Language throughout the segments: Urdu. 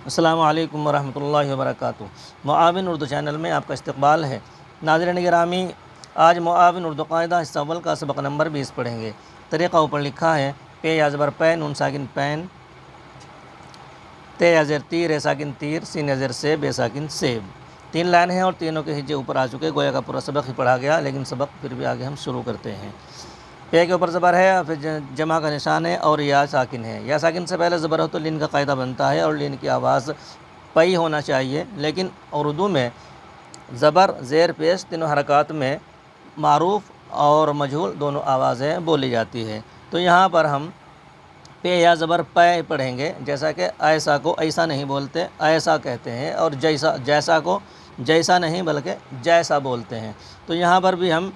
السلام علیکم ورحمۃ اللہ وبرکاتہ۔ معاون اردو چینل میں آپ کا استقبال ہے۔ ناظرین گرامی، آج معاون اردو قاعدہ حصہ اول کا سبق نمبر 20 پڑھیں گے۔ طریقہ اوپر لکھا ہے: پے یا زبر پے، نون ساکن پین، تے یا زیر تی، رے ساکن تیر، سین یا زیر سے، بے ساکن سیب۔ 3 لائن ہیں اور تینوں کے ہجے اوپر آ چکے، گویا کا پورا سبق ہی پڑھا گیا، لیکن سبق پھر بھی آگے ہم شروع کرتے ہیں۔ پے کے اوپر زبر ہے، پھر جمع کا نشان ہے اور یا ساکن ہے۔ یا ساکن سے پہلے زبر ہو تو لین کا قاعدہ بنتا ہے اور لین کی آواز پئی ہونا چاہیے، لیکن اردو میں زبر، زیر پیش تینوں حرکات میں معروف اور مجہول دونوں آوازیں بولی جاتی ہے۔ تو یہاں پر ہم پے یا زبر پے پڑھیں گے، جیسا کہ ایسا کو ایسا نہیں بولتے، ایسا کہتے ہیں، اور جیسا کو جیسا نہیں بلکہ جیسا بولتے ہیں۔ تو یہاں پر بھی ہم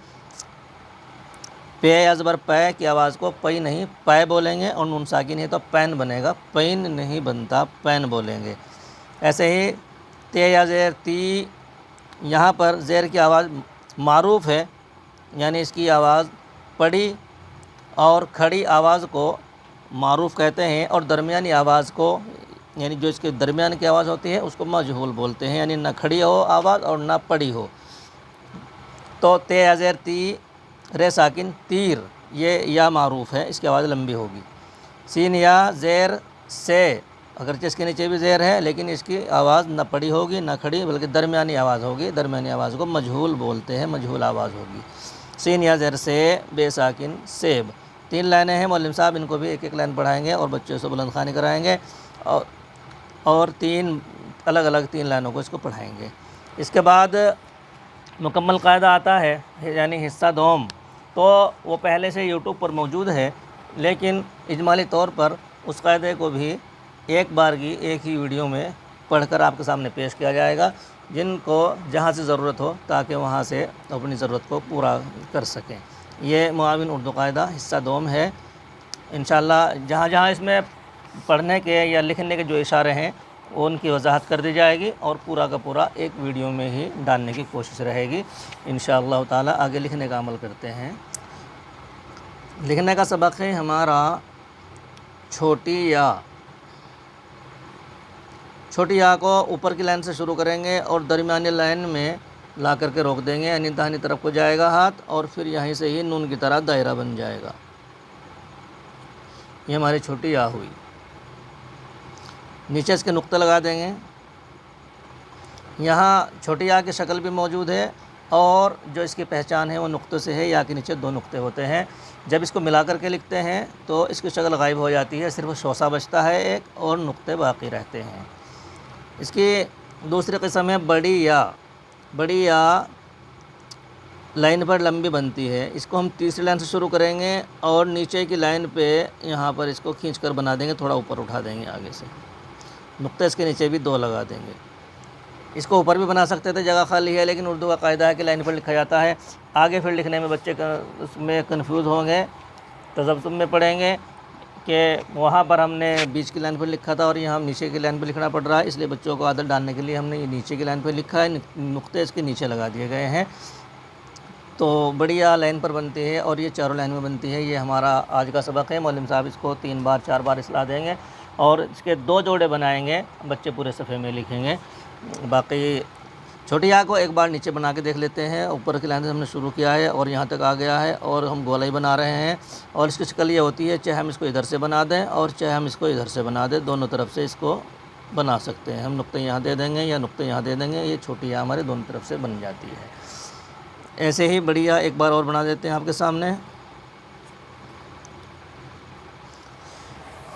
پے یا زبر پے کی آواز کو پئی نہیں پے بولیں گے، اور نون ساکن ہے تو پین بنے گا، پین نہیں بنتا، پین بولیں گے۔ ایسے ہی تے یا زیر تی، یہاں پر زیر کی آواز معروف ہے، یعنی اس کی آواز پڑی اور کھڑی آواز کو معروف کہتے ہیں، اور درمیانی آواز کو، یعنی جو اس کے درمیان کی آواز ہوتی ہے اس کو مجہول بولتے ہیں، یعنی نہ کھڑی ہو آواز اور نہ پڑی ہو۔ تو تے یا زیر تی، رے ساکن تیر، یہ یا معروف ہے، اس کی آواز لمبی ہوگی۔ سین یا زیر سے، اگرچہ اس کے نیچے بھی زیر ہے لیکن اس کی آواز نہ پڑی ہوگی نہ کھڑی، بلکہ درمیانی آواز ہوگی، درمیانی آواز کو مجہول بولتے ہیں، مجہول آواز ہوگی۔ سین یا زیر سے، بے ساکن سیب۔ 3 لائنیں ہیں، معلم صاحب ان کو بھی ایک ایک لائن پڑھائیں گے اور بچوں سے بلند خوانی کرائیں گے، اور 3 الگ الگ 3 لائنوں کو اس کو پڑھائیں گے۔ اس کے بعد مکمل قاعدہ آتا ہے، یعنی حصہ دوم، تو وہ پہلے سے یوٹیوب پر موجود ہے، لیکن اجمالی طور پر اس قاعدے کو بھی ایک بار کی ایک ہی ویڈیو میں پڑھ کر آپ کے سامنے پیش کیا جائے گا، جن کو جہاں سے ضرورت ہو تاکہ وہاں سے اپنی ضرورت کو پورا کر سکیں۔ یہ معاون اردو قاعدہ حصہ دوم ہے۔ انشاءاللہ جہاں جہاں اس میں پڑھنے کے یا لکھنے کے جو اشارے ہیں ان کی وضاحت کر دی جائے گی، اور پورا کا پورا ایک ویڈیو میں ہی ڈالنے کی کوشش رہے گی انشاءاللہ تعالی۔ آگے لکھنے کا عمل کرتے ہیں۔ لکھنے کا سبق ہے ہمارا چھوٹی یا۔ چھوٹی یا کو اوپر کی لائن سے شروع کریں گے اور درمیانی لائن میں لا کر کے روک دیں گے، یعنی داہنی طرف کو جائے گا ہاتھ، اور پھر یہیں سے ہی نون کی طرح دائرہ بن جائے گا۔ یہ ہماری چھوٹی یا ہوئی۔ نیچے اس کے نقطے لگا دیں گے۔ یہاں چھوٹی یا کی شکل بھی موجود ہے، اور جو اس کی پہچان ہے وہ نقطے سے ہے۔ یا کے نیچے 2 نقطے ہوتے ہیں، جب اس کو ملا کر کے لکھتے ہیں تو اس کی شکل غائب ہو جاتی ہے، صرف شوسہ بچتا ہے ایک، اور نقطے باقی رہتے ہیں۔ اس کی دوسری قسم ہے بڑی یا۔ بڑی یا لائن پر لمبی بنتی ہے، اس کو ہم تیسری لائن سے شروع کریں گے اور نیچے کی لائن پہ یہاں پر اس کو کھینچ کر بنا دیں گے، تھوڑا اوپر اٹھا دیں گے آگے سے، نقطے اس کے نیچے بھی 2 لگا دیں گے۔ اس کو اوپر بھی بنا سکتے تھے، جگہ خالی ہے، لیکن اردو کا قاعدہ ہے کہ لائن پر لکھا جاتا ہے۔ آگے پھر لکھنے میں بچے اس میں کنفیوز ہوں گے، تذبذب میں پڑھیں گے کہ وہاں پر ہم نے بیچ کی لائن پر لکھا تھا اور یہاں ہم نیچے کی لائن پہ لکھنا پڑ رہا ہے، اس لیے بچوں کو عادت ڈالنے کے لیے ہم نے یہ نیچے کی لائن پہ لکھا ہے، نقطے اس کے نیچے لگا دیے گئے ہیں۔ تو بڑی یا لائن پر بنتی ہے اور یہ چاروں لائن میں بنتی ہے۔ یہ ہمارا آج کا سبق ہے۔ معلم صاحب اس کو 3 بار 4 بار اصلاح دیں گے، اور اس کے 2 جوڑے بنائیں گے، بچے پورے صفحے میں لکھیں گے۔ باقی چھوٹی یا کو ایک بار نیچے بنا کے دیکھ لیتے ہیں۔ اوپر کی لائن سے ہم نے شروع کیا ہے اور یہاں تک آ گیا ہے، اور ہم گولائی بنا رہے ہیں، اور اس کی شکل یہ ہوتی ہے، چاہے ہم اس کو ادھر سے بنا دیں اور چاہے ہم اس کو ادھر سے بنا دیں، دونوں طرف سے اس کو بنا سکتے ہیں۔ ہم نقطے یہاں دے دیں گے یا نقطے یہاں دے دیں گے، یہ چھوٹی یا ہمارے دونوں طرف سے بن جاتی ہے۔ ایسے ہی بڑی یا ایک بار اور بنا دیتے ہیں آپ کے سامنے۔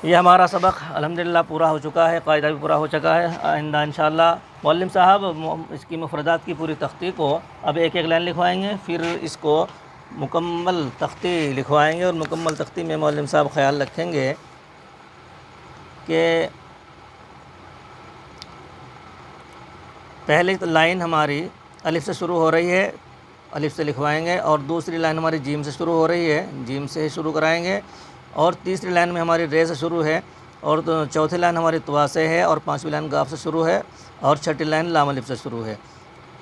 یہ ہمارا سبق الحمدللہ پورا ہو چکا ہے، قاعدہ بھی پورا ہو چکا ہے۔ آئندہ انشاءاللہ معلم صاحب اس کی مفردات کی پوری تختی کو اب ایک ایک لائن لکھوائیں گے، پھر اس کو مکمل تختی لکھوائیں گے، اور مکمل تختی میں معلم صاحب خیال رکھیں گے کہ پہلی لائن ہماری الف سے شروع ہو رہی ہے، الف سے لکھوائیں گے، اور دوسری لائن ہماری جیم سے شروع ہو رہی ہے، جیم سے شروع کرائیں گے، اور تیسری لائن میں ہماری رے سے شروع ہے، اور چوتھی لائن ہماری طوا سے ہے، اور 5ویں لائن گاف سے شروع ہے، اور چھٹی لائن لام الف سے شروع ہے۔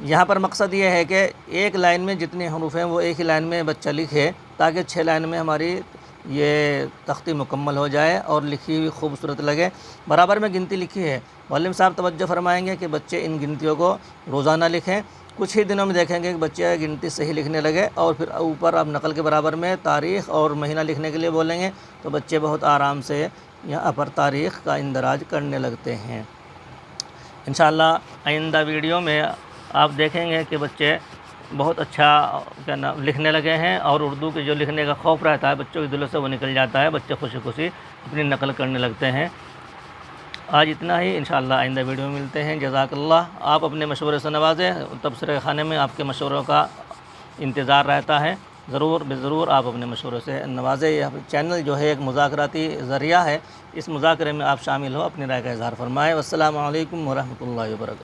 یہاں پر مقصد یہ ہے کہ ایک لائن میں جتنے حروف ہیں وہ ایک ہی لائن میں بچہ لکھے، تاکہ 6 لائن میں ہماری یہ تختی مکمل ہو جائے اور لکھی ہوئی خوبصورت لگے۔ برابر میں گنتی لکھی ہے، معلم صاحب توجہ فرمائیں گے کہ بچے ان گنتیوں کو روزانہ لکھیں۔ کچھ ہی دنوں میں دیکھیں گے کہ بچے گنتی صحیح لکھنے لگے، اور پھر اوپر آپ نقل کے برابر میں تاریخ اور مہینہ لکھنے کے لیے بولیں گے تو بچے بہت آرام سے یہاں پر تاریخ کا اندراج کرنے لگتے ہیں۔ انشاءاللہ آئندہ ویڈیو میں آپ دیکھیں گے کہ بچے بہت اچھا لکھنے لگے ہیں، اور اردو کے جو لکھنے کا خوف رہتا ہے بچوں کے دلوں سے وہ نکل جاتا ہے، بچے خوشی خوشی اپنی نقل کرنے لگتے ہیں۔ آج اتنا ہی، انشاءاللہ آئندہ ویڈیو میں ملتے ہیں۔ جزاک اللہ۔ آپ اپنے مشورے سے نوازیں، تبصرہ خانے میں آپ کے مشوروں کا انتظار رہتا ہے، ضرور آپ اپنے مشورے سے نوازیں۔ یہ چینل جو ہے ایک مذاکراتی ذریعہ ہے، اس مذاکرے میں آپ شامل ہو، اپنی رائے کا اظہار فرمائیں۔ والسلام علیکم ورحمۃ اللہ وبرکاتہ۔